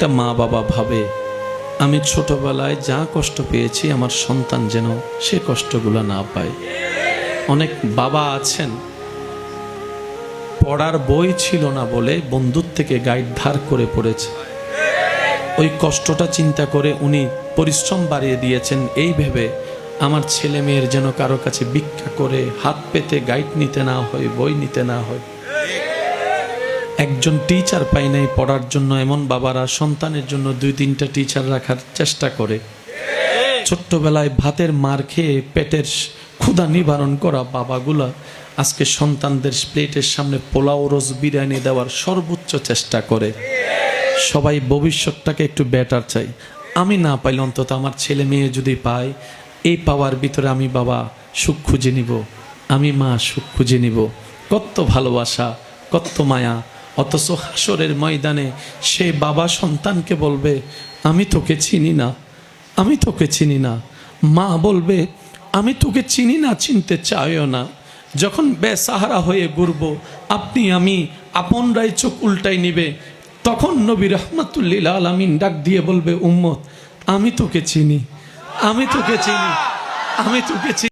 প্রত্যেকটা মা বাবা ভাবে আমি ছোটবেলায় যা কষ্ট পেয়েছি আমার সন্তান যেন সে কষ্টগুলো না পায়। অনেক বাবা আছেন পড়ার বই ছিল না বলে বন্ধুর থেকে গাইড ধার করে পড়েছে, ওই কষ্টটা চিন্তা করে উনি পরিশ্রম বাড়িয়ে দিয়েছেন এই ভেবে আমার ছেলে মেয়ের যেন কারো কাছে ভিক্ষা করে হাত পেতে গাইড নিতে না হয়, বই নিতে না হয়। একজন টিচার পাই নাই পড়ার জন্য, এমন বাবারা সন্তানের জন্য 2-3টা টিচার রাখার চেষ্টা করে। ছোট্টবেলায় ভাতের মার খেয়ে পেটের ক্ষুধা নিবারণ করা বাবাগুলা আজকে সন্তানদের প্লেটের সামনে পোলাও রোজ বিরিয়ানি দেওয়ার সর্বোচ্চ চেষ্টা করে। সবাই ভবিষ্যৎটাকে একটু বেটার চাই। আমি না পাইলে অন্তত আমার ছেলে মেয়ে যদি পায়, এই পাওয়ার ভিতরে আমি বাবা সুখ খুঁজে নিব, আমি মা সুখ খুঁজে নিব। কত ভালোবাসা, কত মায়া। অথচ হাসরের ময়দানে সে বাবা সন্তানকে বলবে আমি তোকে চিনি না, আমি তোকে চিনি না। মা বলবে আমি তোকে চিনি না, চিনতে চাইও না। যখন বেসাহারা হয়ে ঘুরবো আপনি আমি আপনরাই চোখ উল্টাই নিবে, তখন নবী রহমাতুল্লিল আলামিন ডাক দিয়ে বলবে উম্মত আমি তোকে চিনি, আমি তোকে চিনি, আমি তোকে চিনি।